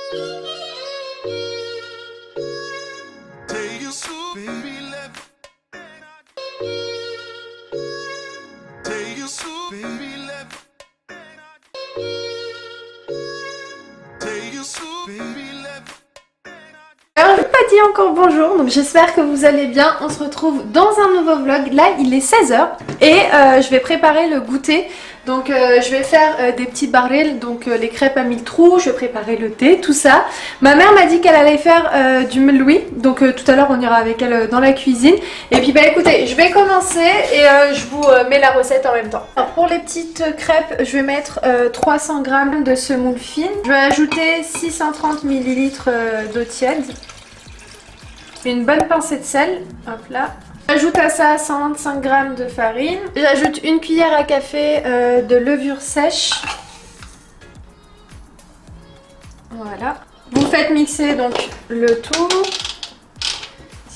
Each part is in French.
Alors je n'ai pas dit encore bonjour, donc j'espère que vous allez bien. On se retrouve dans un nouveau vlog. Là il est 16 h et je vais préparer le goûter. Donc je vais faire des petits barils, donc les crêpes à 1000 trous, je vais préparer le thé, tout ça. Ma mère m'a dit qu'elle allait faire du meloui, donc tout à l'heure on ira avec elle dans la cuisine. Et puis bah écoutez, je vais commencer et je vous mets la recette en même temps. Alors, pour les petites crêpes, je vais mettre 300 g de semoule fine. Je vais ajouter 630 ml d'eau tiède. Une bonne pincée de sel, hop là. J'ajoute à ça 125 g de farine. J'ajoute une cuillère à café de levure sèche. Voilà. Vous faites mixer donc le tout,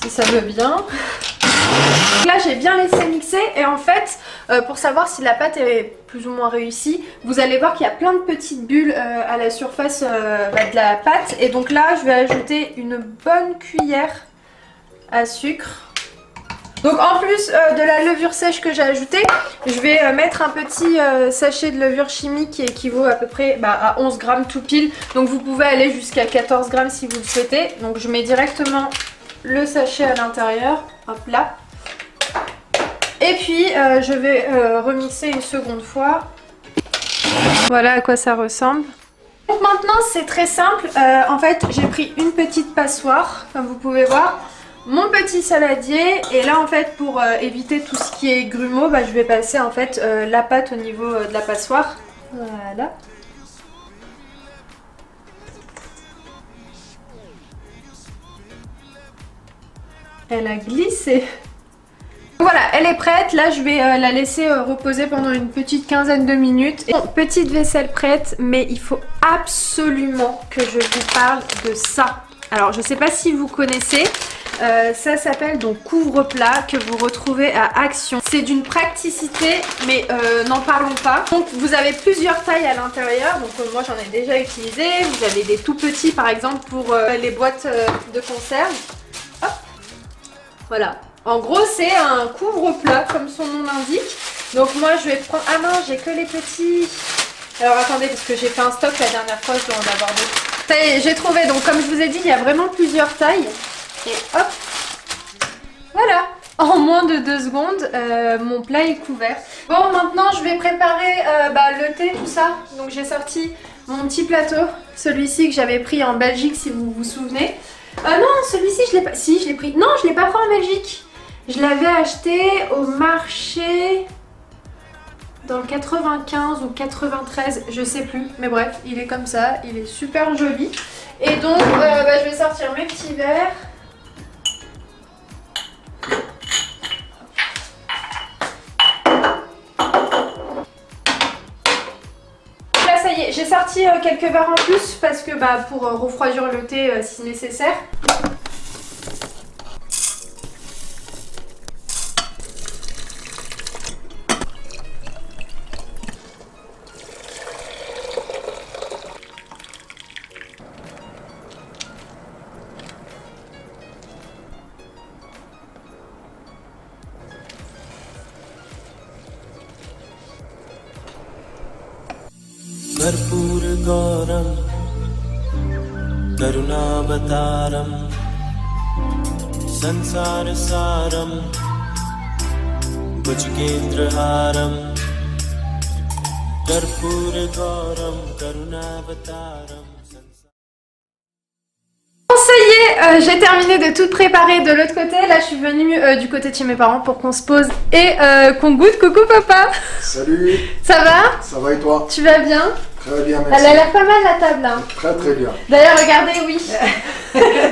si ça veut bien. Là j'ai bien laissé mixer et en fait pour savoir si la pâte est plus ou moins réussie, vous allez voir qu'il y a plein de petites bulles à la surface de la pâte. Et donc là je vais ajouter une bonne cuillère à sucre. Donc en plus de la levure sèche que j'ai ajoutée, je vais mettre un petit sachet de levure chimique qui équivaut à peu près à 11 g tout pile. Donc vous pouvez aller jusqu'à 14 g si vous le souhaitez. Donc je mets directement le sachet à l'intérieur, hop là. Et puis je vais remixer une seconde fois. Voilà à quoi ça ressemble. Donc maintenant c'est très simple, en fait j'ai pris une petite passoire comme vous pouvez voir. Mon petit saladier, et là en fait pour éviter tout ce qui est grumeaux, je vais passer en fait la pâte au niveau de la passoire. Voilà. Elle a glissé. Voilà, elle est prête. Là je vais la laisser reposer pendant une petite quinzaine de minutes. Bon, petite vaisselle prête, mais il faut absolument que je vous parle de ça. Alors je sais pas si vous connaissez. Ça s'appelle donc couvre-plat que vous retrouvez à Action. C'est d'une praticité, mais n'en parlons pas. Donc vous avez plusieurs tailles à l'intérieur. Donc moi j'en ai déjà utilisé. Vous avez des tout petits par exemple pour les boîtes de conserve. Hop. Voilà. En gros c'est un couvre-plat comme son nom l'indique. Donc moi je vais prendre... Ah non, j'ai que les petits... Alors attendez, parce que j'ai fait un stock la dernière fois, je dois en avoir d'autres. Ça y est, j'ai trouvé. Donc comme je vous ai dit, il y a vraiment plusieurs tailles. Et hop, voilà, en moins de 2 secondes, mon plat est couvert. Bon, maintenant je vais préparer le thé, tout ça. Donc j'ai sorti mon petit plateau, celui-ci que j'avais pris en Belgique si vous vous souvenez. Non, celui-ci je l'ai pas, si je l'ai pris, non je l'ai pas pris en Belgique. Je l'avais acheté au marché dans le 95 ou 93, je sais plus. Mais bref, il est comme ça, il est super joli. Et donc je vais sortir mes petits verres. J'ai sorti quelques verres en plus parce que pour refroidir le thé si nécessaire. कर्पूर गौरम करुणावतारम संसार सारम भुजगेन्द्रहारम कर्पूर गौरम करुणावतारम. Ça y est, j'ai terminé de tout préparer de l'autre côté. Là je suis venue du côté de chez mes parents pour qu'on se pose et qu'on goûte. Coucou papa. Salut. Ça va? Ça va et toi? Tu vas bien? Très bien, merci. Elle a l'air pas mal la table hein. Très très bien. D'ailleurs regardez, oui.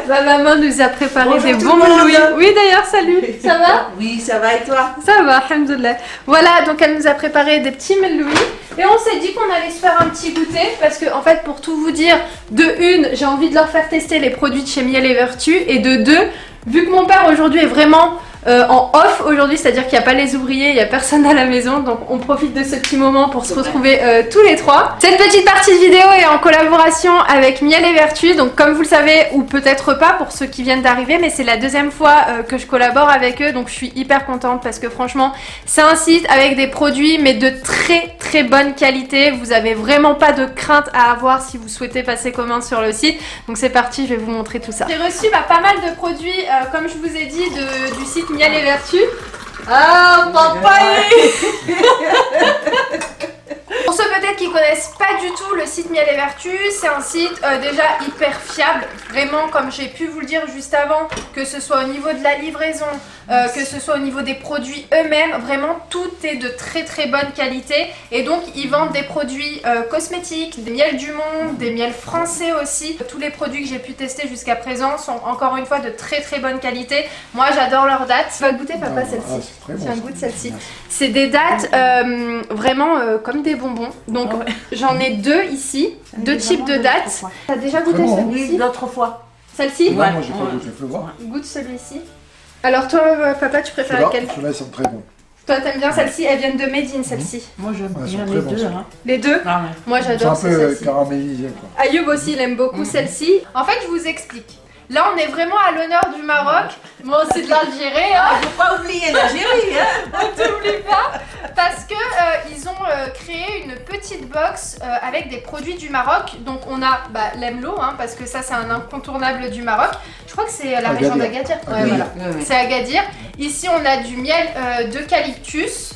Ma maman nous a préparé Bonjour des tout bons le monde. meloui. Oui d'ailleurs, salut. Ça va? Oui, ça va et toi? Ça va, alhamdoulilah. Voilà, donc elle nous a préparé des petits meloui. Et on s'est dit qu'on allait se faire un petit goûter. Parce que en fait, pour tout vous dire, de une, j'ai envie de leur faire tester les produits de chez Miel et Vertu. Et de deux, vu que mon père aujourd'hui est vraiment en off aujourd'hui, c'est-à-dire qu'il n'y a pas les ouvriers, il n'y a personne à la maison, donc on profite de ce petit moment pour se retrouver tous les trois. Cette petite partie de vidéo est en collaboration avec Miel et Vertu, donc comme vous le savez, ou peut-être pas pour ceux qui viennent d'arriver, mais c'est la deuxième fois que je collabore avec eux, donc je suis hyper contente parce que franchement, c'est un site avec des produits mais de très bonne qualité. Vous avez vraiment pas de crainte à avoir si vous souhaitez passer commande sur le site. Donc c'est parti, je vais vous montrer tout ça. J'ai reçu pas mal de produits, comme je vous ai dit, du site Miel et Vertu. Ah, papa. Pour ceux peut-être qui connaissent pas du tout le site Miel et Vertu, c'est un site déjà hyper fiable, vraiment comme j'ai pu vous le dire juste avant, que ce soit au niveau de la livraison, que ce soit au niveau des produits eux-mêmes, vraiment tout est de très bonne qualité et donc ils vendent des produits cosmétiques, des miels du monde, des miels français aussi. Tous les produits que j'ai pu tester jusqu'à présent sont encore une fois de très bonne qualité. Moi j'adore leurs dates. Tu vas goûter papa celle-ci. Tiens, goûte celle-ci. C'est des dates vraiment comme des bonbons. Donc j'en ai deux ici, deux types de dates. T'as déjà goûté celui-ci? L'autre fois. Celle-ci? Moi j'ai pas goûté, fais voir. Goûte celui-ci. Alors toi papa, tu préfères laquelle? Ceux-là ils sont très bons. Toi t'aimes bien celle-ci, elles viennent de Made in celle-ci. Moi j'aime bien sont les très deux. bons, Hein. Les deux? Ah, ouais. Moi C'est un j'adore peu celle-ci. caramélisé quoi. Ayoub aussi il aime beaucoup celle-ci. En fait je vous explique. Là on est vraiment à l'honneur du Maroc. Moi aussi de l'Algérie. Hein. Faut pas oublier l'Algérie. Hein. On t'oublie pas. Parce que ils ont créé une petite box avec des produits du Maroc. Donc on a l'Emlo, hein, parce que ça c'est un incontournable du Maroc. Je crois que c'est la région d'Agadir. Ouais, voilà. C'est Agadir. Ici on a du miel d'eucalyptus.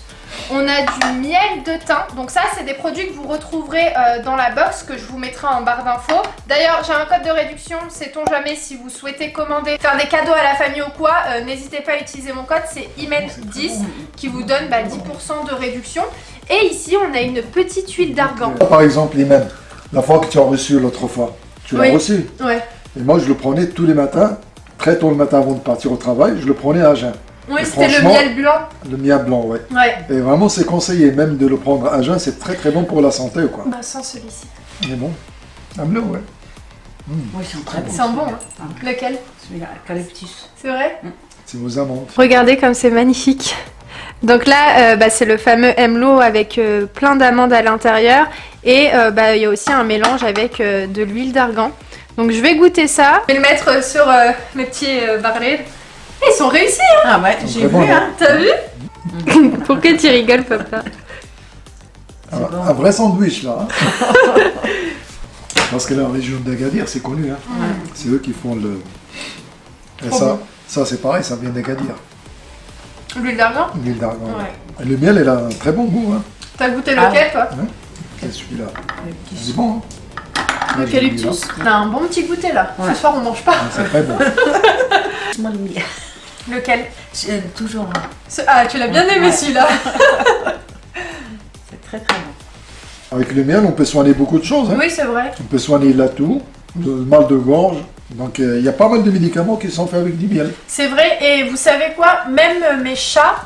On a du miel de thym, donc ça c'est des produits que vous retrouverez dans la box que je vous mettrai en barre d'infos. D'ailleurs j'ai un code de réduction, sait-on jamais si vous souhaitez commander, faire des cadeaux à la famille ou quoi, n'hésitez pas à utiliser mon code, c'est IMEN10 qui vous donne 10% de réduction. Et ici on a une petite huile d'argan. Par exemple Imen, la fois que tu as reçu l'autre fois, tu l'as reçu. Ouais. Et moi je le prenais tous les matins, très tôt le matin avant de partir au travail, je le prenais à jeun. Oui, c'était le miel blanc. Le miel blanc, ouais. Et vraiment, c'est conseillé même de le prendre à jeun, c'est très bon pour la santé, quoi. Sans celui-ci. Il est bon. Amelo, ouais. Oui, c'est très bon. C'est un bon, hein. Lequel? Celui-là, eucalyptus. C'est vrai? C'est aux amandes. Regardez comme c'est magnifique. Donc là, c'est le fameux Emlo avec plein d'amandes à l'intérieur. Et il y a aussi un mélange avec de l'huile d'argan. Donc je vais goûter ça. Je vais le mettre sur mes petits barrels. Ils sont réussis, hein. Ah ouais, j'ai vu, hein. T'as vu? Pourquoi tu rigoles, papa? Un vrai sandwich, là. Hein. Parce que la région d'Agadir, c'est connu, hein. C'est eux qui font le... Et ça c'est pareil, ça vient d'Agadir. L'huile d'argan? L'huile d'argan. Ouais. Le miel, elle a un très bon goût, hein. T'as goûté lequel, toi? C'est celui-là. C'est bon, hein. L'eucalyptus. T'as un bon petit goûter, là. Ce soir, on mange pas. C'est très bon. Moi, le miel. Lequel? Toujours. Ah, tu l'as bien aimé celui-là. C'est très bon. Avec le miel, on peut soigner beaucoup de choses. Hein. Oui, c'est vrai. On peut soigner la toux, le mal de gorge. Donc il y a pas mal de médicaments qui sont faits avec du miel. C'est vrai, et vous savez quoi? Même mes chats,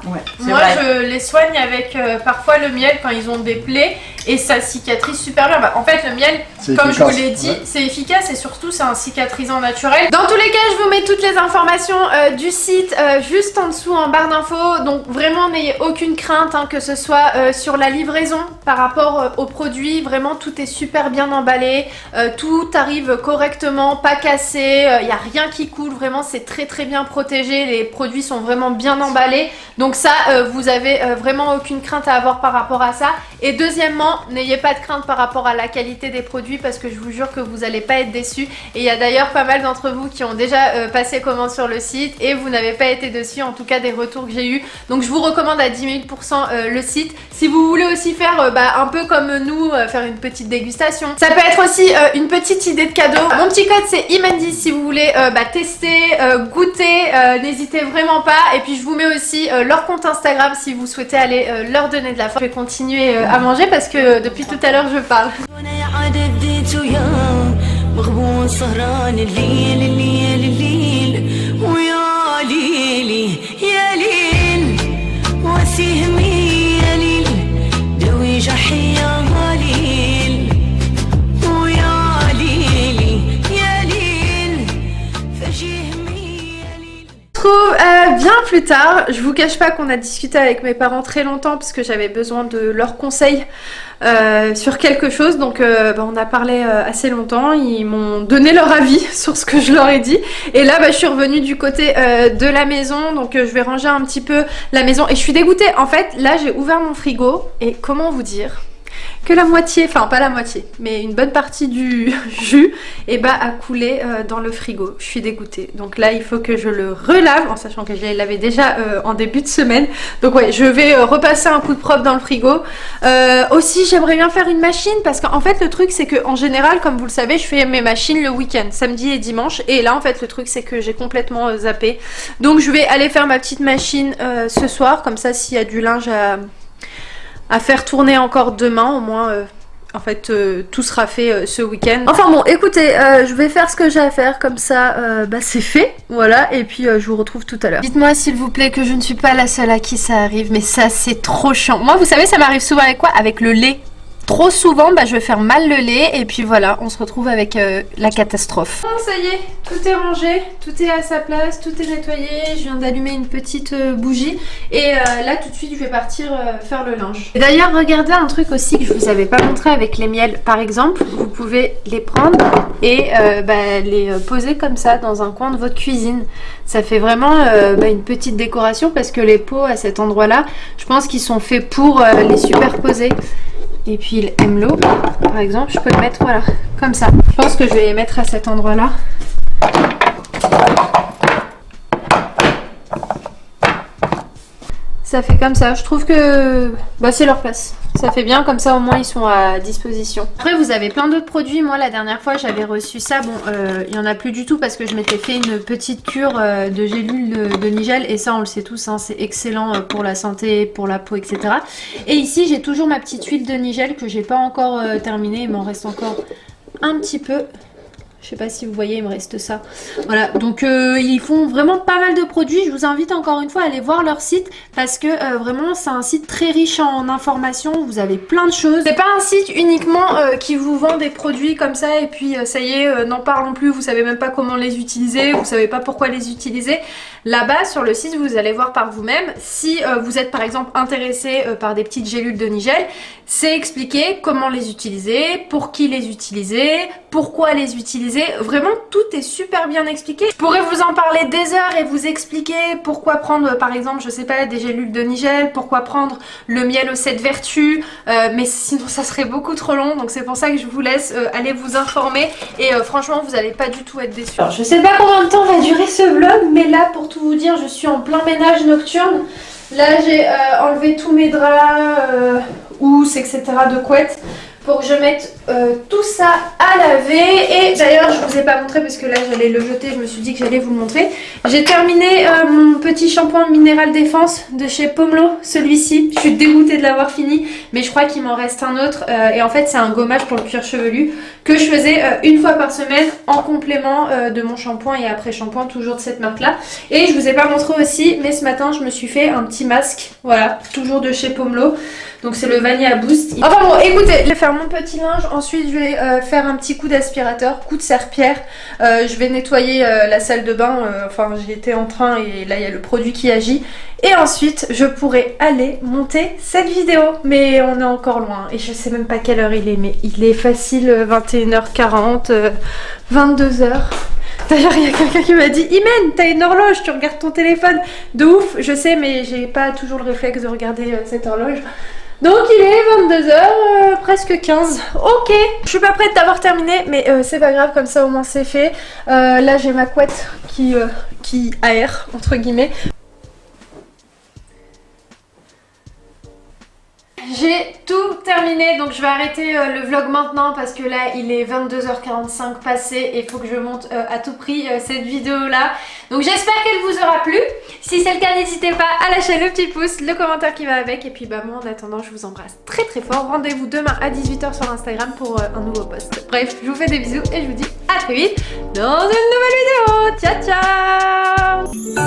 moi je les soigne avec parfois le miel quand ils ont des plaies et ça cicatrise super bien. En fait, le miel, comme je vous l'ai dit, c'est efficace et surtout c'est un cicatrisant naturel. Dans tous les cas, je vous mets toutes les informations du site juste en dessous en barre d'infos. Donc vraiment, n'ayez aucune crainte, hein, que ce soit sur la livraison par rapport aux produits. Vraiment, tout est super bien emballé, tout arrive correctement, pas cassé. Il n'y a rien qui coule, vraiment c'est très bien protégé, les produits sont vraiment bien emballés, donc ça vous avez vraiment aucune crainte à avoir par rapport à ça. Et deuxièmement, n'ayez pas de crainte par rapport à la qualité des produits parce que je vous jure que vous n'allez pas être déçus. Et il y a d'ailleurs pas mal d'entre vous qui ont déjà passé commande sur le site et vous n'avez pas été déçus, en tout cas des retours que j'ai eu. Donc je vous recommande à 10 000% le site. Si vous voulez aussi faire un peu comme nous, faire une petite dégustation, ça peut être aussi une petite idée de cadeau. Mon petit code c'est IMEN10 si vous voulez tester, goûter, n'hésitez vraiment pas. Et puis je vous mets aussi leur compte Instagram si vous souhaitez aller leur donner de la force. Je vais continuer à manger parce que depuis tout à l'heure je parle. bien plus tard. Je vous cache pas qu'on a discuté avec mes parents très longtemps parce que j'avais besoin de leurs conseils sur quelque chose. Donc on a parlé assez longtemps. Ils m'ont donné leur avis sur ce que je leur ai dit. Et là je suis revenue du côté de la maison. Donc je vais ranger un petit peu la maison. Et je suis dégoûtée. En fait là j'ai ouvert mon frigo. Et comment vous dire que la moitié, enfin pas la moitié, mais une bonne partie du jus a coulé dans le frigo. Je suis dégoûtée. Donc là il faut que je le relave, en sachant que je l'ai lavé déjà en début de semaine. Donc ouais, je vais repasser un coup de propre dans le frigo. Aussi j'aimerais bien faire une machine, parce qu'en fait le truc c'est que en général, comme vous le savez, je fais mes machines le week-end, samedi et dimanche. Et là en fait le truc c'est que j'ai complètement zappé. Donc je vais aller faire ma petite machine ce soir, comme ça s'il y a du linge à faire tourner encore demain, au moins en fait tout sera fait ce week-end. Enfin bon, écoutez, je vais faire ce que j'ai à faire, comme ça c'est fait, voilà, et puis je vous retrouve tout à l'heure. Dites-moi s'il vous plaît que je ne suis pas la seule à qui ça arrive, mais ça c'est trop chiant. Moi vous savez ça m'arrive souvent avec quoi? Avec le lait. Trop souvent, je vais faire mal le lait et puis voilà, on se retrouve avec la catastrophe. Bon, ça y est, tout est rangé, tout est à sa place, tout est nettoyé. Je viens d'allumer une petite bougie et là tout de suite je vais partir faire le linge. Et d'ailleurs, regardez un truc aussi que je vous avais pas montré avec les miels. Par exemple, vous pouvez les prendre et les poser comme ça dans un coin de votre cuisine. Ça fait vraiment une petite décoration, parce que les pots à cet endroit-là, je pense qu'ils sont faits pour les superposer. Et puis l'emelot, par exemple, je peux le mettre, voilà, comme ça. Je pense que je vais les mettre à cet endroit-là. Ça fait comme ça. Je trouve que c'est leur place. Ça fait bien, comme ça au moins ils sont à disposition. Après vous avez plein d'autres produits. Moi la dernière fois j'avais reçu ça. Bon il n'y en a plus du tout parce que je m'étais fait une petite cure de gélules de Nigel. Et ça on le sait tous, hein, c'est excellent pour la santé, pour la peau, etc. Et ici j'ai toujours ma petite huile de Nigel que j'ai pas encore terminée. Il m'en reste encore un petit peu. Je sais pas si vous voyez, il me reste ça. Voilà, donc ils font vraiment pas mal de produits. Je vous invite encore une fois à aller voir leur site, parce que vraiment c'est un site très riche en informations. Vous avez plein de choses. C'est pas un site uniquement qui vous vend des produits comme ça et puis ça y est, n'en parlons plus. Vous savez même pas comment les utiliser, vous savez pas pourquoi les utiliser. Là-bas sur le site vous allez voir par vous-même. Si vous êtes par exemple intéressé par des petites gélules de Nigel, c'est expliqué comment les utiliser, pour qui les utiliser, pourquoi les utiliser. Vraiment tout est super bien expliqué. Je pourrais vous en parler des heures et vous expliquer pourquoi prendre par exemple, je sais pas, des gélules de Nigel, pourquoi prendre le miel aux 7 vertus, mais sinon ça serait beaucoup trop long. Donc c'est pour ça que je vous laisse aller vous informer et franchement vous allez pas du tout être déçus. Alors je sais pas combien de temps va durer ce vlog, mais là pour tout vous dire je suis en plein ménage nocturne. Là j'ai enlevé tous mes draps, housses, etc. de couette, pour que je mette tout ça à laver. Et d'ailleurs je vous ai pas montré parce que là j'allais le jeter, je me suis dit que j'allais vous le montrer. J'ai terminé mon petit shampoing minéral défense de chez Pomelo, celui-ci. Je suis dégoûtée de l'avoir fini, mais je crois qu'il m'en reste un autre et en fait c'est un gommage pour le cuir chevelu que je faisais une fois par semaine en complément de mon shampoing et après shampoing, toujours de cette marque là. Et je vous ai pas montré aussi, mais ce matin je me suis fait un petit masque, voilà, toujours de chez Pomelo. Donc c'est le Vanilla Boost. Enfin bon, écoutez, je vais faire mon petit linge. Ensuite, je vais faire un petit coup d'aspirateur, coup de serpillère. Je vais nettoyer la salle de bain. Enfin, j'y étais en train et là, il y a le produit qui agit. Et ensuite, je pourrai aller monter cette vidéo. Mais on est encore loin et je sais même pas quelle heure il est. Mais il est facile 21h40, 22h. D'ailleurs, il y a quelqu'un qui m'a dit « Imen, t'as une horloge, tu regardes ton téléphone ». De ouf, je sais, mais j'ai pas toujours le réflexe de regarder cette horloge. Donc il est 22h, presque 15. Ok, je suis pas prête d'avoir terminé, mais c'est pas grave, comme ça au moins c'est fait. Là j'ai ma couette qui aère, entre guillemets. J'ai tout terminé, donc je vais arrêter le vlog maintenant parce que là il est 22h45 passé et il faut que je monte à tout prix cette vidéo là. Donc j'espère qu'elle vous aura plu. Si c'est le cas, n'hésitez pas à lâcher le petit pouce, le commentaire qui va avec. Et puis moi en attendant je vous embrasse très très fort. Rendez-vous demain à 18h sur Instagram pour un nouveau post. Bref, je vous fais des bisous et je vous dis à très vite dans une nouvelle vidéo. Ciao ciao.